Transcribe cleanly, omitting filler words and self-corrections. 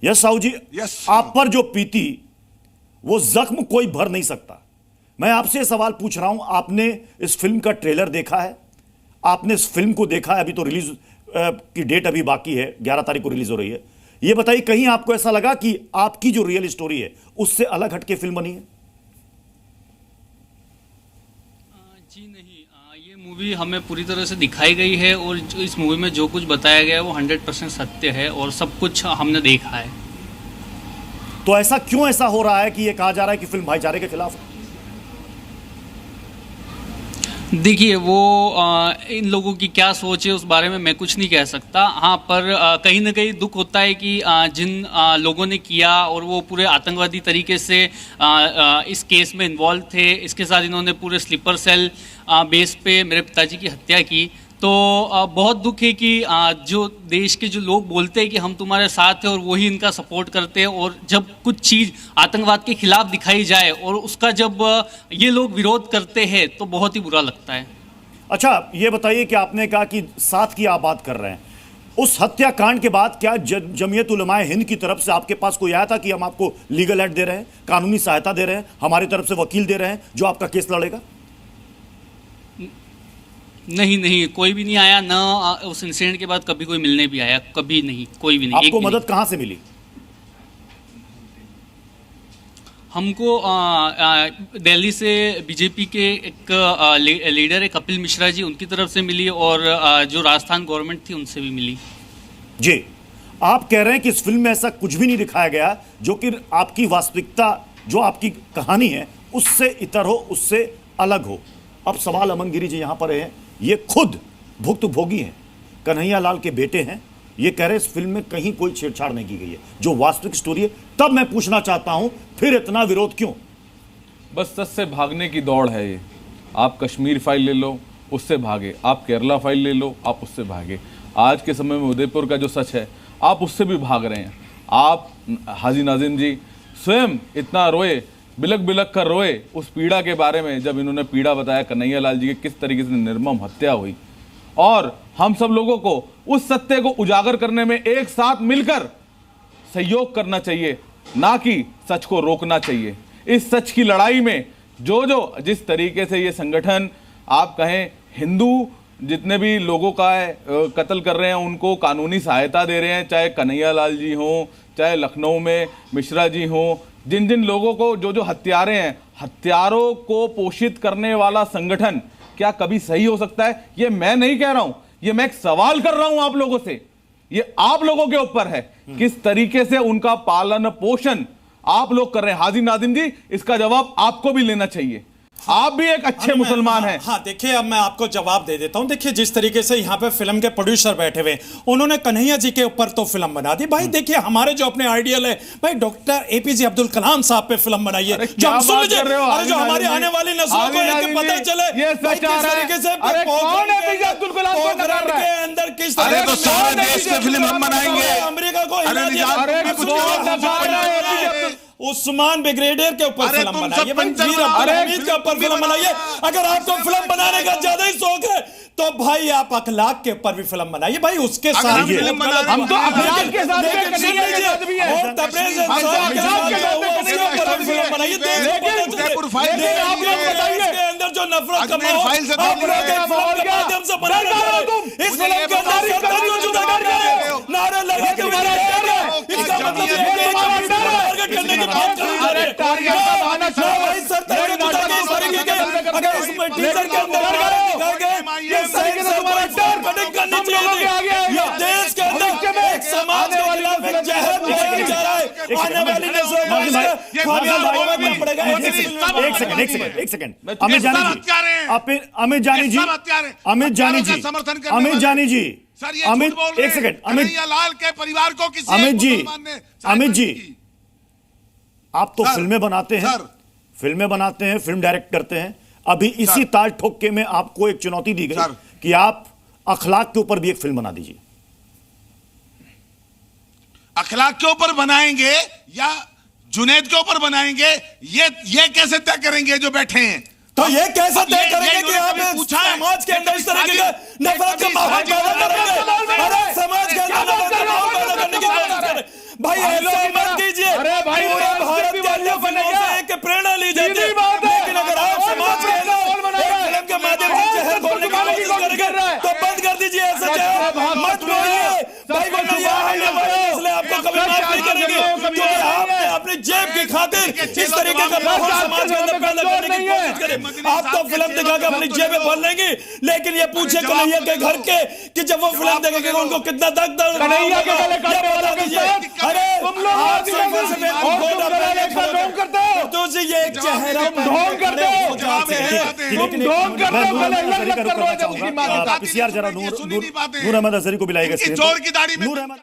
Yes Sahu जी, yes. आप पर जो पीती वो जख्म कोई भर नहीं सकता। मैं आपसे सवाल पूछ रहा हूं, आपने इस फिल्म का ट्रेलर देखा है? आपने इस फिल्म को देखा है? अभी तो रिलीज की डेट अभी बाकी है, 11 तारीख को रिलीज हो रही है। यह बताइए, कहीं आपको ऐसा लगा कि आपकी जो रियल स्टोरी है उससे अलग हटके फिल्म बनी है? जी नहीं, ये मूवी हमें पूरी तरह से दिखाई गई है और इस मूवी में जो कुछ बताया गया है वो 100% सत्य है और सब कुछ हमने देखा है। तो ऐसा क्यों ऐसा हो रहा है कि यह कहा जा रहा है कि फिल्म भाईचारे के खिलाफ है? देखिए, वो इन लोगों की क्या सोच है उस बारे में मैं कुछ नहीं कह सकता। हाँ, पर कहीं ना कहीं दुख होता है कि जिन लोगों ने किया और वो पूरे आतंकवादी तरीके से इस केस में इन्वॉल्व थे, इसके साथ इन्होंने पूरे स्लीपर सेल बेस पे मेरे पिताजी की हत्या की। तो बहुत दुख है कि जो देश के जो लोग बोलते हैं कि हम तुम्हारे साथ हैं और वही इनका सपोर्ट करते हैं, और जब कुछ चीज़ आतंकवाद के खिलाफ दिखाई जाए और उसका जब ये लोग विरोध करते हैं तो बहुत ही बुरा लगता है। अच्छा, ये बताइए कि आपने कहा कि साथ की आप बात कर रहे हैं, उस हत्याकांड के बाद क्या जमीयत उलमाए हिंद की तरफ से आपके पास कोई आया था कि हम आपको लीगल एड दे रहे हैं, कानूनी सहायता दे रहे हैं, हमारी तरफ से वकील दे रहे हैं जो आपका केस लड़ेगा? नहीं नहीं, कोई भी नहीं आया ना। उस इंसिडेंट के बाद कभी कोई मिलने भी आया? कभी नहीं, कोई भी नहीं। आपको मदद कहां से मिली? हमको दिल्ली से बीजेपी के एक लीडर है कपिल मिश्रा जी, उनकी तरफ से मिली और जो राजस्थान गवर्नमेंट थी उनसे भी मिली। जी, आप कह रहे हैं कि इस फिल्म में ऐसा कुछ भी नहीं दिखाया गया जो कि आपकी वास्तविकता, जो आपकी कहानी है उससे इतर हो, उससे अलग हो। अब सवाल अमन गिरी जी यहां पर है, ये खुद भुक्तभोगी हैं, कन्हैया लाल के बेटे हैं। ये कह रहे इस फिल्म में कहीं कोई छेड़छाड़ नहीं की गई है, जो वास्तविक स्टोरी है। तब मैं पूछना चाहता हूं, फिर इतना विरोध क्यों? बस सच से भागने की दौड़ है ये। आप कश्मीर फाइल ले लो, उससे भागे। आप केरला फाइल ले लो, आप उससे भागे। आज के समय में उदयपुर का जो सच है, आप उससे भी भाग रहे हैं। आप हाजी नाजिम जी स्वयं इतना रोए, बिलक बिलक कर रोए उस पीड़ा के बारे में, जब इन्होंने पीड़ा बताया कन्हैया लाल जी की किस तरीके से निर्मम हत्या हुई। और हम सब लोगों को उस सत्य को उजागर करने में एक साथ मिलकर सहयोग करना चाहिए, ना कि सच को रोकना चाहिए। इस सच की लड़ाई में जो जिस तरीके से ये संगठन, आप कहें हिंदू जितने भी लोगों का कत्ल कर रहे हैं, उनको कानूनी सहायता दे रहे हैं, चाहे कन्हैया लाल जी हों, चाहे लखनऊ में मिश्रा जी हों, जिन जिन लोगों को जो हत्यारे हैं, हत्यारों को पोषित करने वाला संगठन क्या कभी सही हो सकता है? ये मैं नहीं कह रहा हूं, ये मैं एक सवाल कर रहा हूं आप लोगों से। ये आप लोगों के ऊपर है, किस तरीके से उनका पालन पोषण आप लोग कर रहे हैं। हाजी नाजिम जी, इसका जवाब आपको भी लेना चाहिए। आप भी एक अच्छे मुसलमान हैं। हाँ, देखिए, अब मैं आपको जवाब दे देता हूं। देखिए, जिस तरीके से यहाँ पे फिल्म के प्रोड्यूसर बैठे हुए, उन्होंने कन्हैया जी के ऊपर तो फिल्म बना दी। भाई देखिए, हमारे जो अपने आइडियल है, भाई डॉक्टर APJ अब्दुल कलाम साहब पे फिल्म बनाई है, जो हम सुन लीजिए, अरे जो हमारी आने वाली नस्लों को एक पता चले किस तरीके से पोखरण के अंदर किस तरह सारे देश में फिल्म हम बनाएंगे। अमेरिका को उस्मान ब्रिगेडियर के ऊपर फिल्म बनाइए, मंजीर अब्दुल हमीद के ऊपर फिल्म बनाइए। अगर आपको फिल्म बनाने का ज्यादा ही शौक है तो भाई आप अखलाक के ऊपर भी फिल्म बनाइए। भाई उसके साथ हम तो अखलाक के साथ भी है, और तबरेज़ इंसान के साथ फिल्म बनाइए। इसके अंदर जो नफरत का माहौल के माध्यम से बनाया जा रहा है, इस फिल्म के अंदर सरकार को जुदा कर रहे हैं, नारे लगा के मारा जा रहा है। इसका मतलब ये है कि टारगेट करने की बात कर रहे हैं। भाई सरकार को जुदा के इस तरीके के अगर इसमें टीजर के अंदर ये तरीके से हमारा डर कटिंग करनी चाहिए। ये देश के अंदर एक समाज के खिलाफ एक जहर फैलाया जा रहा है। आने वाली नस्लों को इसका खामियाजा भुगतना पड़ेगा। एक सेकंड अमित जानी जी, एक सेकंड कन्हैया लाल के परिवार को किसी अमित जी, आप तो फिल्में बनाते हैं, फिल्म डायरेक्ट करते हैं। अभी इसी ताल ठोके में आपको एक चुनौती दी गई कि आप अखलाक के ऊपर भी एक फिल्म बना दीजिए। अखलाक के ऊपर बनाएंगे या जुनैद के ऊपर बनाएंगे, ये कैसे तय करेंगे जो बैठे हैं? तो ये कैसे तय ये करेंगे कि इन्होंने आप कभी पूछा है? समाज के अंदर इस तरीके का नफरत का माहौल पैदा करेंगे? अरे समाज के अंदर नफरत का माहौल पैदा करने की कोशिश करें भाई, ऐसा मत कीजिए। पूरे भारत के अन्य फिल्मों से एक प्रेरणा ली जाती है, लेकिन अगर आप समाज के अंदर फिल्म के माध्यम से जहर बोलने की कोशिश करेंगे तो बंद कर दीजिए ऐसा जहर, मत बोलिए भाई, वरना यह आने वाले इसलिए आपको कभी माफ नहीं करेंगे, क्योंकि आपने अपनी जेब की खातिर इस तरीके का माहौल समाज के अंदर पैदा करने की कोशिश करें। आप तो फिल्म दिखाकर अपनी जेबें भर लेंगी, लेकिन ये पूछे कन्हैया के घर के कि जब वो फिल्म देखेंगे उनको कितना दर्द कन्हैया के गले काटने वालों के साथ अरे तुम लोग आप सिर्फ ढोंग करते हो, तो से ये एक चेहरा ढोंग करते हो, लेकिन ढोंग करते हो, गले लग कर रो जाओ उसकी मां के साथ। पीसीआर जरा ये सुनी नहीं पाते। नूर अहमद अजहरी को बुलाएगा इनकी चोर की दाढ़ी में नूर अहमद